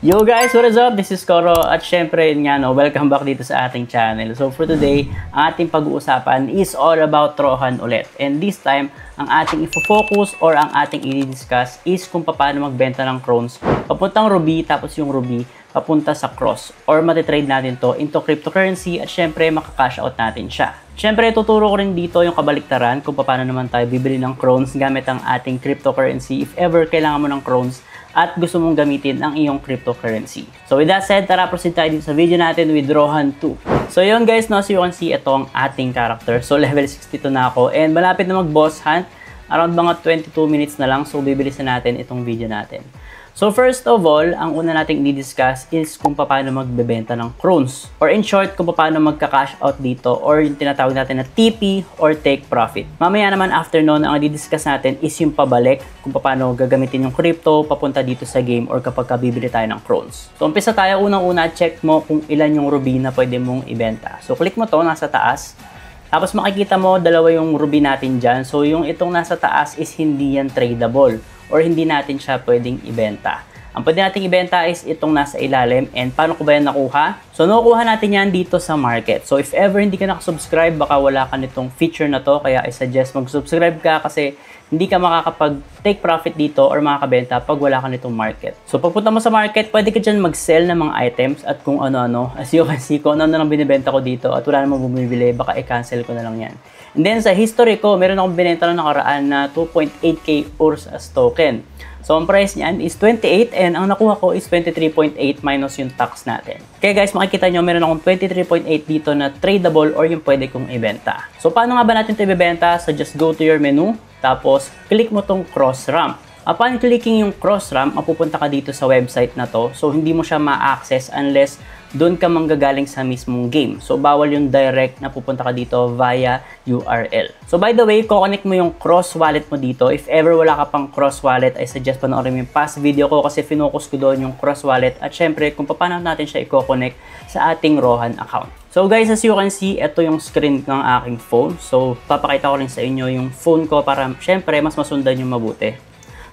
Yo guys, what is up? This is Coro at syempre yun nga no, welcome back dito sa ating channel. So for today, ang ating pag-uusapan is all about Rohan ulit. And this time, ang ating ifo-focus or ang ating i-discuss is kung paano magbenta ng crowns papuntang Ruby, tapos yung Ruby papunta sa cross, or matitrade natin to into cryptocurrency at syempre makakash out natin siya. Syempre tuturo ko rin dito yung kabaliktaran kung paano naman tayo bibili ng crowns gamit ang ating cryptocurrency if ever kailangan mo ng crowns at gusto mong gamitin ang iyong cryptocurrency. So with that said, tara proceed tayo dito sa video natin with Rohan 2. So yun guys, no, so you can see ito ang ating character. So level 62 na ako and malapit na mag-boss hunt. Around mga 22 minutes na lang, so bibilisan natin itong video natin. So first of all, ang una nating i-discuss is kung paano magbebenta ng crowns. Or in short, kung paano magka-cash out dito or yung tinatawag natin na TP or take profit. Mamaya naman after noon, ang i-discuss natin is yung pabalik kung paano gagamitin yung crypto papunta dito sa game or kapag bibili tayo ng crowns. So umpisa tayo, unang-una check mo kung ilan yung ruby na pwede mong ibenta. So click mo to, nasa taas. Tapos makikita mo dalawa yung ruby natin dyan. So yung itong nasa taas is hindi yan tradable or hindi natin siya pwedeng ibenta. Ang pwede nating ibenta is itong nasa ilalim. And paano ko ba yan nakuha? So nakukuha natin yan dito sa market. So if ever hindi ka nakasubscribe, baka wala ka nitong feature na to. Kaya I suggest mag-subscribe ka kasi hindi ka makakapag-take profit dito or makakabenta pag wala ka nitong market. So pagpunta mo sa market, pwede ka dyan mag-sell ng mga items at kung ano-ano. As you can see, kung ano-ano lang binibenta ko dito at wala namang bumibili, baka i-cancel ko na lang yan. And then sa history ko, meron akong binenta na nakaraan na 2.8k URS as token. So ang price niyan is 28 and ang nakuha ko is 23.8 minus yung tax natin. Kaya guys, makikita nyo meron akong 23.8 dito na tradable or yung pwede kong ibenta. So paano nga ba natin ito ibebenta? So just go to your menu, tapos click mo tong cross ramp. Upon clicking yung cross ramp, mapupunta ka dito sa website na to. So hindi mo siya ma-access unless doon ka manggagaling sa mismong game. So bawal yung direct na pupunta ka dito via URL. So by the way, kukonek mo yung cross wallet mo dito. If ever wala ka pang cross wallet, I suggest panoorin mo yung past video ko kasi finocus ko doon yung cross wallet at syempre kung paano natin siya i-connect sa ating Rohan account. So guys, as you can see, ito yung screen ng aking phone. So papakita ko rin sa inyo yung phone ko para syempre mas masundan yung mabuti.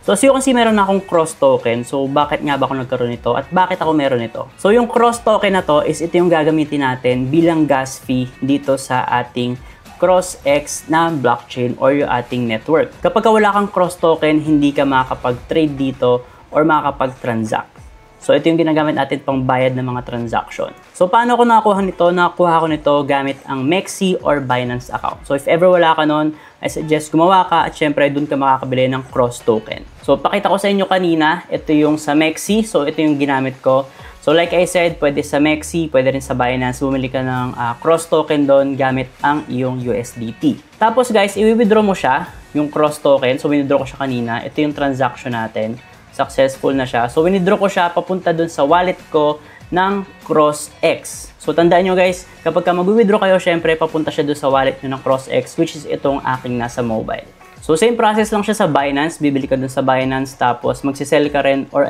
So as you can see, meron na akong cross token. So bakit nga ba ako nagkaroon nito at bakit ako meron nito? So yung cross token na to is ito yung gagamitin natin bilang gas fee dito sa ating CrossX na blockchain or yung ating network. Kapag wala kang cross token, hindi ka makakapag-trade dito or makakapag-transact. So ito yung ginagamit natin pang bayad ng mga transaction. So paano ko nakakuha nito? Nakakuha ko nito gamit ang Mexi or Binance account. So if ever wala ka nun, I suggest gumawa ka at syempre dun ka makakabili ng cross token. So pakita ko sa inyo kanina, ito yung sa Mexi. So ito yung ginamit ko. So like I said, pwede sa Mexi, pwede rin sa Binance. Bumili ka ng cross token doon gamit ang iyong USDT. Tapos guys, i-withdraw mo siya, yung cross token. So withdraw ko siya kanina. Ito yung transaction natin. Successful na siya. So withdraw ko siya papunta doon sa wallet ko ng CrossX. So tandaan nyo guys, kapag mag-withdraw kayo, syempre papunta siya doon sa wallet nyo ng CrossX, which is itong aking nasa mobile. So same process lang siya sa Binance, bibili ka doon sa Binance tapos magsisell ka rin or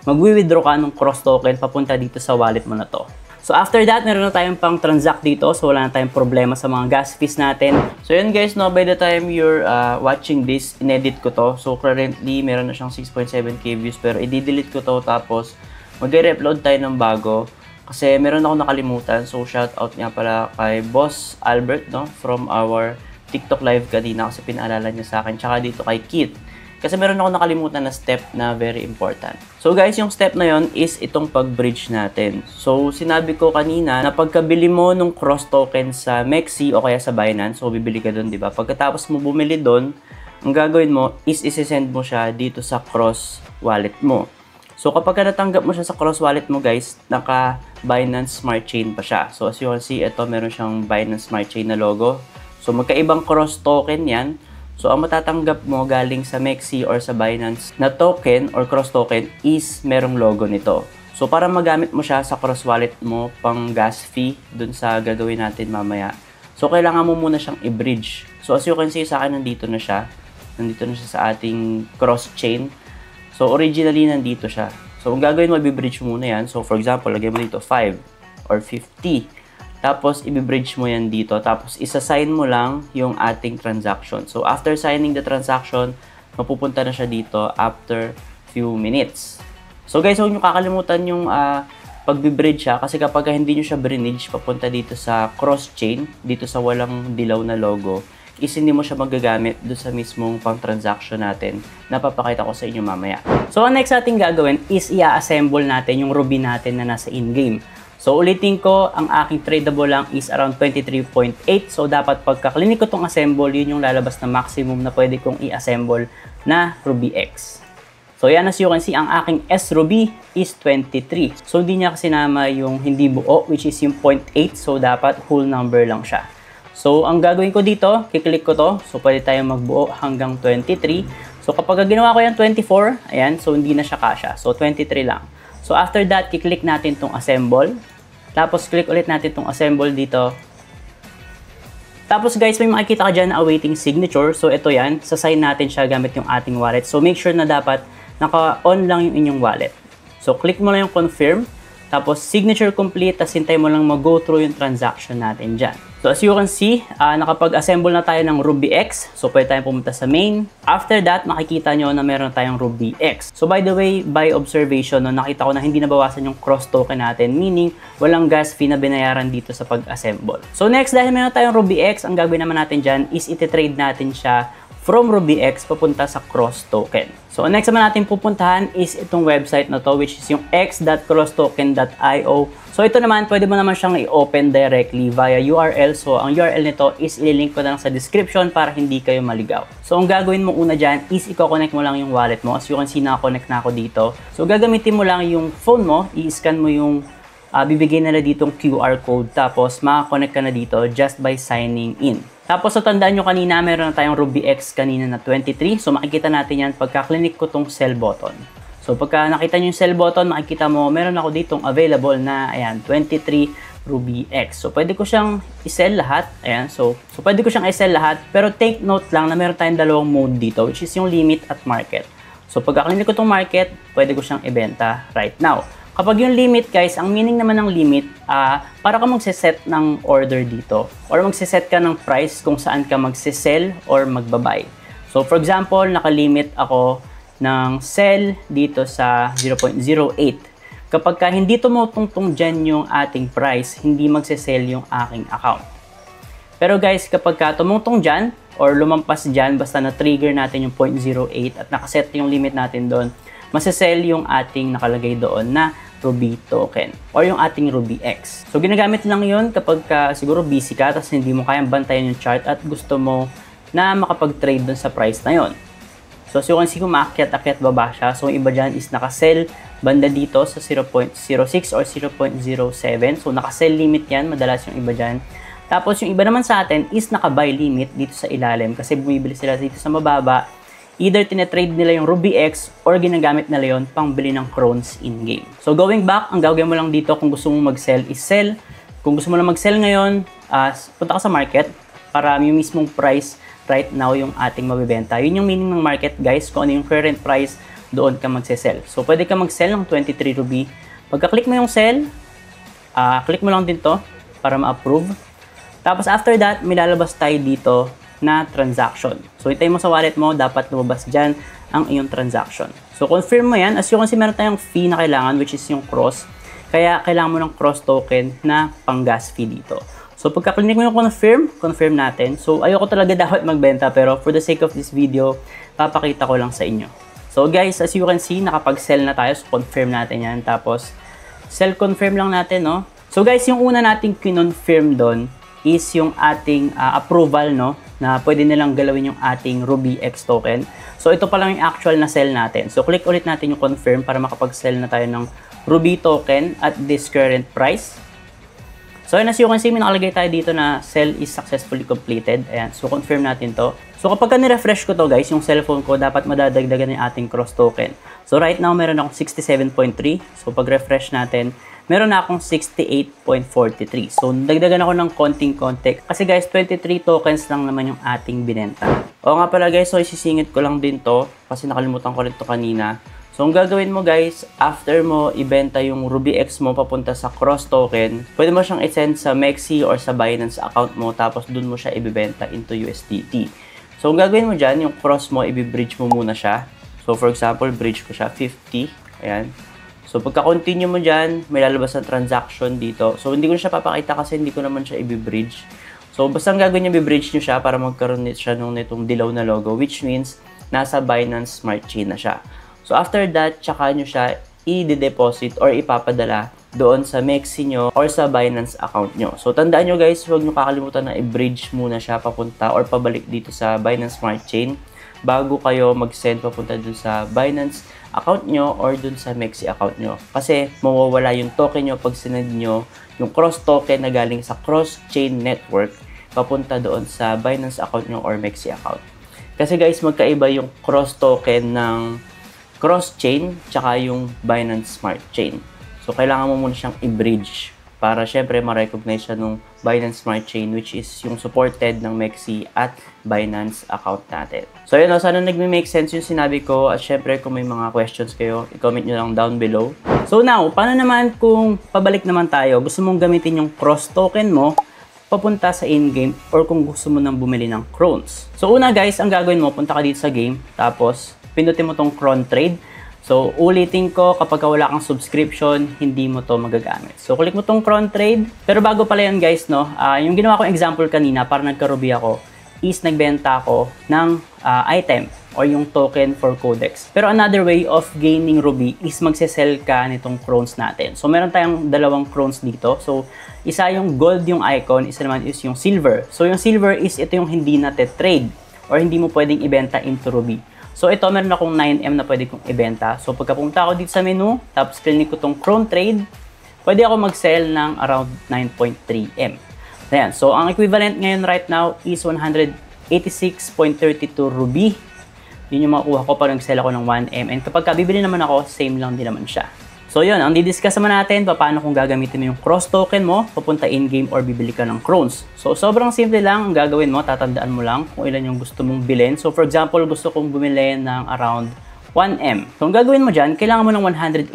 mag-withdraw ka ng cross token papunta dito sa wallet mo na to. So after that, meron na tayong pang transact dito, so wala na tayong problema sa mga gas fees natin. So yun guys, no, by the time you're watching this, inedit ko to. So currently, meron na siyang 6.7k views pero i-delete ko to tapos mag-re-upload tayo ng bago. Kasi meron ako nakalimutan, so shout out nga pala kay Boss Albert, no, from our TikTok live kanina kasi pinaalala niya sa akin. Tsaka dito kay Kit. Kasi meron ako nakalimutan na step na very important. So guys, yung step na yon is itong pag-bridge natin. So sinabi ko kanina na pagkabili mo nung cross token sa Mexi o kaya sa Binance, so bibili ka doon, di ba? Pagkatapos mo bumili doon, ang gagawin mo is isi-send mo siya dito sa cross wallet mo. So kapag natanggap mo siya sa cross wallet mo guys, naka Binance Smart Chain pa siya. So as you can see, ito meron siyang Binance Smart Chain na logo. So magkaibang cross token yan. So ang matatanggap mo galing sa Mexi or sa Binance na token or cross token is merong logo nito. So para magamit mo siya sa cross wallet mo pang gas fee dun sa gagawin natin mamaya. So kailangan mo muna siyang i-bridge. So as you can see sa akin, nandito na siya. Nandito na siya sa ating cross chain. So originally nandito siya. So ang gagawin mo, i-bridge muna yan. So for example, lagay mo dito 5 or 50. Tapos, i-bridge mo yan dito. Tapos, isa-sign mo lang yung ating transaction. So, after signing the transaction, mapupunta na siya dito after few minutes. So guys, huwag nyo kakalimutan yung pag-bridge siya kasi kapag hindi nyo siya bridge papunta dito sa cross-chain, dito sa walang dilaw na logo, is hindi mo siya magagamit doon sa mismong pang-transaction natin na papakita ko sa inyo mamaya. So, ang next natin gagawin is i-assemble natin yung Ruby natin na nasa in-game. So, ulitin ko, ang aking tradable lang is around 23.8. So, dapat pagka-clinic ko itong assemble, yun yung lalabas na maximum na pwede kong i-assemble na Ruby X. So, yan, as you can see, ang aking sRuby is 23. So, hindi niya kasinama yung hindi buo, which is yung 0.8. So, dapat whole number lang siya. So, ang gagawin ko dito, kiklik ko to. So, pwede tayong magbuo hanggang 23. So, kapag ginawa ko yan 24, ayan, so hindi na siya kasya. So, 23 lang. So, after that, kiklik natin tong assemble. Tapos, click ulit natin tong assemble dito. Tapos, guys, may makikita ka dyan na awaiting signature. So, ito yan. Sasign natin siya gamit yung ating wallet. So, make sure na dapat naka-on lang yung inyong wallet. So, click mo lang yung confirm. Tapos, signature complete. Tapos, hintay mo lang mag-go through yung transaction natin dyan. So, as you can see, nakapag-assemble na tayo ng Ruby X. So, pwede tayong pumunta sa main. After that, makikita nyo na meron tayong Ruby X. So, by the way, by observation, no, nakita ko na hindi nabawasan yung cross token natin. Meaning, walang gas fee na binayaran dito sa pag-assemble. So, next, dahil meron tayong Ruby X, ang gagawin naman natin dyan is iti-trade natin siya from Ruby X papunta sa cross token. So, ang next naman natin pupuntahan is itong website na to, which is yung x.crosstoken.io. So, ito naman, pwede mo naman siyang i-open directly via URL. So, ang URL nito is ililink ko na lang sa description para hindi kayo maligaw. So, ang gagawin mo una dyan is i-connect mo lang yung wallet mo. As you can see, naka-connect na ako dito. So, gagamitin mo lang yung phone mo, i-scan mo yung bibigay nila ditong QR code. Tapos, makakonect ka na dito just by signing in. Tapos, so tandaan nyo kanina, meron na tayong Ruby X kanina na 23. So, makikita natin yan pagka-click ko tong sell button. So, pagka nakita nyo yung sell button, makikita mo, meron ako ditong available na, ayan, 23 Ruby X. So, pwede ko siyang i-sell lahat. Ayan, so pwede ko siyang i-sell lahat. Pero take note lang na meron tayong dalawang mode dito, which is yung limit at market. So, pagka-click ko tong market, pwede ko siyang ibenta right now. Kapag yung limit, guys, ang meaning naman ng limit, para ka magsiset ng order dito or magsiset ka ng price kung saan ka magsisell or magbabay. So, for example, nakalimit ako ng sell dito sa 0.08. Kapag ka hindi tumutungtong dyan yung ating price, hindi magsisell yung aking account. Pero guys, kapag ka tumutong dyan or lumampas dyan, basta na-trigger natin yung 0.08 at nakaset yung limit natin doon, masisell yung ating nakalagay doon na Ruby token or yung ating Ruby X. So, ginagamit lang yun kapag siguro busy ka tapos hindi mo kayang bantayan yung chart at gusto mo na makapag-trade dun sa price na yon. So, as you can see, kung maakyat-akyat baba siya. So, yung iba dyan is nakasell banda dito sa 0.06 or 0.07. So, nakasell limit yan. Madalas yung iba dyan. Tapos, yung iba naman sa atin is naka-buy limit dito sa ilalim kasi bumibili sila dito sa mababa. Either tinetrade nila yung Ruby X or ginagamit nila yon pang bili ng crowns in-game. So, going back, ang gagawin mo lang dito kung gusto mo mag-sell is sell. Kung gusto mo lang mag-sell ngayon, punta ka sa market para yung mismong price right now yung ating mabibenta. Yun yung meaning ng market, guys. Kung ano yung current price, doon ka mag-sell. So, pwede ka mag-sell ng 23 Ruby. Pagka-click mo yung sell, click mo lang din to para ma-approve. Tapos, after that, may lalabas tayo dito na transaction. So, itay mo sa wallet mo, dapat lumabas dyan ang iyong transaction. So, confirm mo yan. As you can see, meron tayong fee na kailangan, which is yung cross. Kaya, kailangan mo ng cross token na pang-gas fee dito. So, pagka-click mo yung confirm natin. So, ayoko talaga dapat magbenta, pero for the sake of this video, papakita ko lang sa inyo. So, guys, as you can see, nakapag-sell na tayo. So, confirm natin yan. Tapos, sell confirm lang natin, no? So, guys, yung una nating kinonfirm doon is yung ating approval, no? Na pwede nilang galawin yung ating Ruby X token. So, ito pa lang yung actual na sell natin. So, click ulit natin yung confirm para makapag-sell na tayo ng Ruby token at this current price. So, as you can see, may nakalagay tayo dito na sell is successfully completed. Ayan. So, confirm natin to. So, kapag ni-refresh ko to, guys, yung cellphone ko, dapat madadagdagan yung ating cross token. So, right now, meron akong 67.3. So, pag-refresh natin, meron na akong 68.43. So, dagdagan ako ng konting-konti. Kasi guys, 23 tokens lang naman yung ating binenta. O nga pala guys, so isisingit ko lang din to. Kasi nakalimutan ko rin to kanina. So, ang gagawin mo guys, after mo ibenta yung Ruby X mo papunta sa cross token, pwede mo siyang i-send sa Mexi or sa Binance account mo. Tapos, dun mo siya ibibenta into USDT. So, ang gagawin mo dyan, yung cross mo, i-bridge mo muna siya. So, for example, bridge ko siya 50. Ayan. So, pagka-continue mo dyan, may lalabas na transaction dito. So, hindi ko na siya papakita kasi hindi ko naman siya i-bridge. So, basta ang gagawin niya, i-bridge nyo siya para magkaroon siya nitong dilaw na logo, which means nasa Binance Smart Chain na siya. So, after that, tsaka nyo siya i-deposit or ipapadala doon sa Mexi nyo or sa Binance account nyo. So, tandaan nyo guys, huwag nyo kakalimutan na i-bridge muna siya papunta or pabalik dito sa Binance Smart Chain bago kayo mag-send papunta dun sa Binance account nyo or dun sa Mexi account nyo. Kasi mawawala yung token nyo pag sinend nyo yung cross token na galing sa cross-chain network papunta doon sa Binance account nyo or Mexi account. Kasi guys, magkaiba yung cross token ng cross-chain tsaka yung Binance Smart Chain. So, kailangan mo muna siyang i-bridge para syempre ma-recognize siya nung Binance Smart Chain which is yung supported ng Mexi at Binance account natin. So, yun, sana nagme-make sense yung sinabi ko at syempre kung may mga questions kayo, i-comment nyo lang down below. So, now, paano naman kung pabalik naman tayo, gusto mong gamitin yung cross token mo papunta sa in-game or kung gusto mo nang bumili ng Crones. So, una guys, ang gagawin mo, punta ka dito sa game, tapos pindutin mo tong Cron Trade. So, ulitin ko, kapag wala kang subscription, hindi mo to magagamit. So, click mo tong Cron Trade. Pero bago pala yan guys, no, yung ginawa kong example kanina, para nagka-ruby ako, is nagbenta ako ng item or yung token for Codex. Pero another way of gaining ruby is magsesell ka nitong Crones natin. So, meron tayong dalawang Crones dito. So, isa yung gold yung icon, isa naman is yung silver. So, yung silver is ito yung hindi natin trade or hindi mo pwedeng ibenta into ruby. So, ito, meron akong 9M na pwede kong ibenta. So, pagkapunta ako dito sa menu, tapos click ko tong Cron Trade, pwede ako mag-sell ng around 9.3M. Ayan. So, ang equivalent ngayon right now is 186.32 ruby. Yun yung makuha ko pag nag-sell ako ng 1M. And kapag bibili naman ako, same lang din naman siya. So, yun. Ang didiscuss naman natin, paano kung gagamitin mo yung cross token mo, papunta in-game or bibili ka ng Crones. So, sobrang simple lang ang gagawin mo. Tatandaan mo lang kung ilan yung gusto mong bilhin. So, for example, gusto kong bumili ng around 1M. So, ang gagawin mo dyan, kailangan mo ng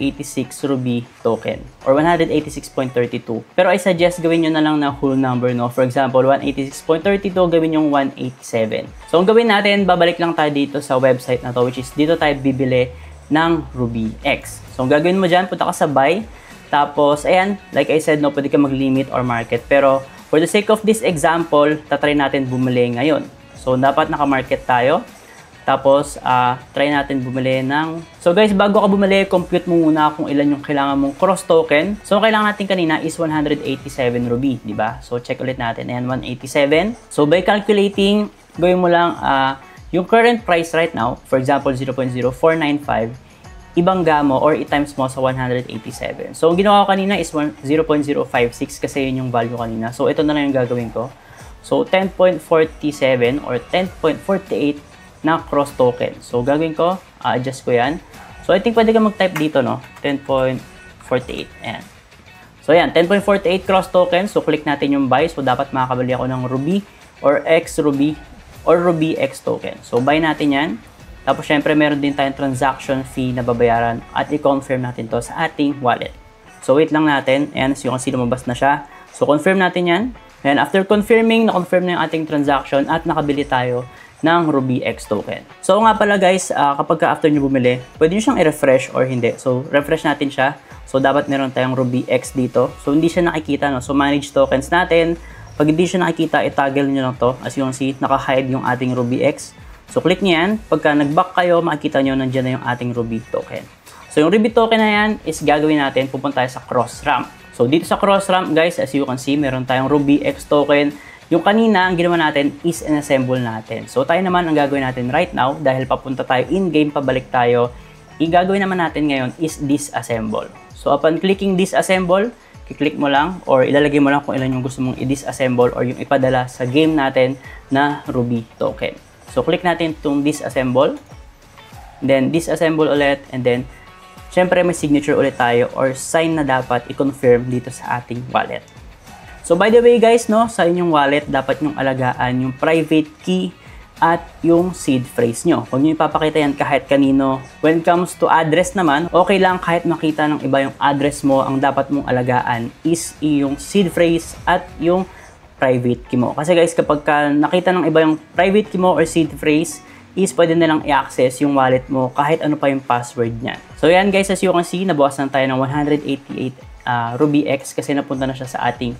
186 ruby token or 186.32. Pero I suggest gawin nyo na lang na whole number, no? For example, 186.32, gawin yung 187. So, ang gawin natin, babalik lang tayo dito sa website na to, which is dito tayo bibili ng Ruby X. So, ang gagawin mo dyan, punta ka sa buy. Tapos, ayan, like I said, no, pwede ka mag-limit or market. Pero, for the sake of this example, tatry natin bumili ngayon. So, dapat naka-market tayo. Tapos, try natin bumili ng... So, guys, bago ka bumili, compute mo muna kung ilan yung kailangan mong cross token. So, kailangan natin kanina is 187 ruby, di ba? So, check ulit natin. Ayan, 187. So, by calculating, gawin mo lang yung current price right now, for example, 0.0495, ibangga mo or i-times mo sa 187. So, ang ginawa ko kanina is 0.056 kasi yun yung value kanina. So, ito na lang yung gagawin ko. So, 10.47 or 10.48 na cross token. So, gagawin ko, adjust ko yan. So, I think pwede ka mag-type dito, no? 10.48. Ayan. So, ayan, 10.48 cross token. So, click natin yung buy. So, dapat makakabili ako ng Ruby or X Ruby or Ruby X token. So, buy natin yan. Tapos, syempre, meron din tayong transaction fee na babayaran at i-confirm natin to sa ating wallet. So, wait lang natin. Ayan, so yung kasi lumabas na siya. So, confirm natin yan. And after confirming, na-confirm na yung ating transaction at nakabili tayo ng Ruby X token. So, nga pala guys, kapag after nyo bumili, pwede nyo siyang i-refresh or hindi. So, refresh natin siya. So, dapat meron tayong Ruby X dito. So, hindi siya nakikita, no? So, manage tokens natin. Pag hindi siya nakikita, i-toggle nyo lang to. As you can see, naka-hide yung ating Ruby X. So, click nyo yan. Pagka nag-back kayo, makikita nyo nandiyan na yung ating Ruby token. So, yung Ruby token na yan is gagawin natin, pupunta tayo sa cross ramp. So, dito sa cross ramp, guys, as you can see, meron tayong Ruby X token. Yung kanina, ang ginawa natin is in-assemble natin. So, tayo naman ang gagawin natin right now, dahil papunta tayo in-game, pabalik tayo, i-gagawin naman natin ngayon is disassemble. So, upon clicking disassemble, i-click mo lang or ilalagay mo lang kung ilan yung gusto mong i-disassemble or yung ipadala sa game natin na Ruby token. So, click natin itong disassemble, then disassemble ulit, and then, syempre may signature ulit tayo or sign na dapat i-confirm dito sa ating wallet. So, by the way guys, no, sa inyong wallet, dapat nyong alagaan yung private key at yung seed phrase nyo. Huwag nyo ipapakita yan kahit kanino. When it comes to address naman, okay lang kahit makita ng iba yung address mo, ang dapat mong alagaan is yung seed phrase at yung private key mo. Kasi guys, kapag nakita ng iba yung private key mo or seed phrase, is pwede nilang i-access yung wallet mo kahit ano pa yung password niyan. So yan guys, as you can see, nabawasan tayo ng 188 Ruby X kasi napunta na siya sa ating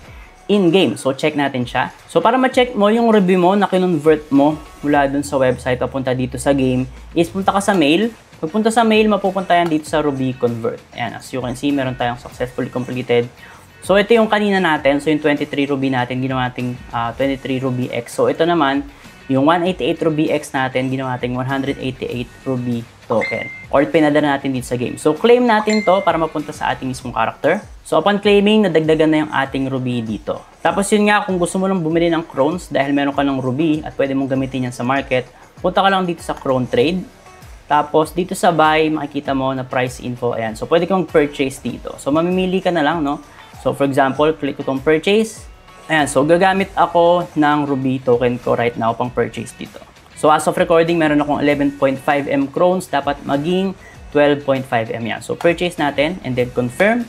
in-game. So check natin siya. So para ma-check mo yung Ruby mo na kinonvert mo mula dun sa website papunta dito sa game, is punta ka sa mail. Pagpunta sa mail, mapupunta yan dito sa Ruby Convert. Ayan, as you can see, meron tayong successfully completed. So ito yung kanina natin, so yung 23 Ruby natin, ginawa nating 23 Ruby X. So ito naman, yung 188 Ruby X natin, ginawa nating 188 Ruby token. Or pinadala natin dito sa game. So claim natin to para mapunta sa ating mismong character. So upon claiming, nadagdagan na yung ating Ruby dito. Tapos yun nga, kung gusto mo lang bumili ng Crones dahil meron ka ng Ruby at pwede mong gamitin yan sa market, punta ka lang dito sa Crone Trade. Tapos dito sa buy, makikita mo na price info. Ayan. So pwede kang purchase dito. So mamimili ka na lang, no? So for example, click ko tong purchase. Ayan, so gagamit ako ng Ruby token ko right now pang purchase dito. So as of recording, meron akong 11.5M Crones, dapat maging 12.5M yan. So purchase natin and then confirm.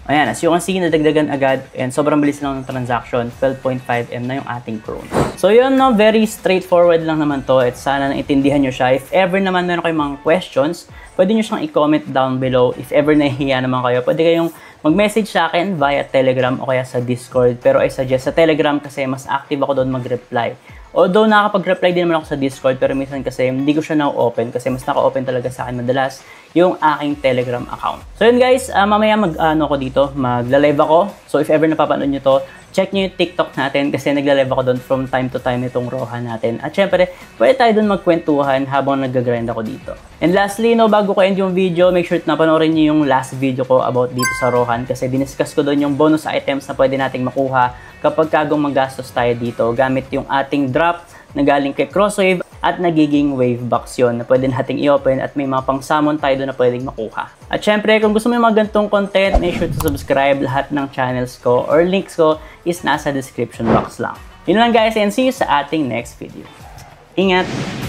Ayan, as you can see, nadagdagan agad and sobrang bilis lang ng transaction, 12.5M na yung ating Crones. So yun, no, very straightforward lang naman to at sana naintindihan nyo siya. If ever naman meron kayong mga questions, pwede nyo siyang i-comment down below. If ever nahihiya naman kayo, pwede kayong mag-message sa akin via Telegram o kaya sa Discord. Pero I suggest sa Telegram kasi mas active ako doon mag-reply. Although nakakapag-reply din naman ako sa Discord, pero minsan kasi hindi ko siya na-open kasi mas naka-open talaga sa akin madalas yung aking Telegram account. So yun guys, mamaya magla-live ako. So if ever napapanood nyo to, check nyo yung TikTok natin kasi nagla-live ako doon from time to time itong Rohan natin. At syempre, pwede tayo doon magkwentuhan habang nag-grind ako dito. And lastly, no, bago ko end yung video, make sure na panoorin nyo yung last video ko about dito sa Rohan kasi diniscuss ko doon yung bonus items na pwede nating makuha kapag kagong magastos tayo dito gamit yung ating drop na galing kay Crosswave at nagiging wave box yun na pwede nating i-open at may mga pang-summon tayo doon na pwedeng makuha. At syempre, kung gusto mo yung mga ganitong content, make sure to subscribe. Lahat ng channels ko or links ko is nasa description box lang. Yun lang guys, and see you sa ating next video. Ingat!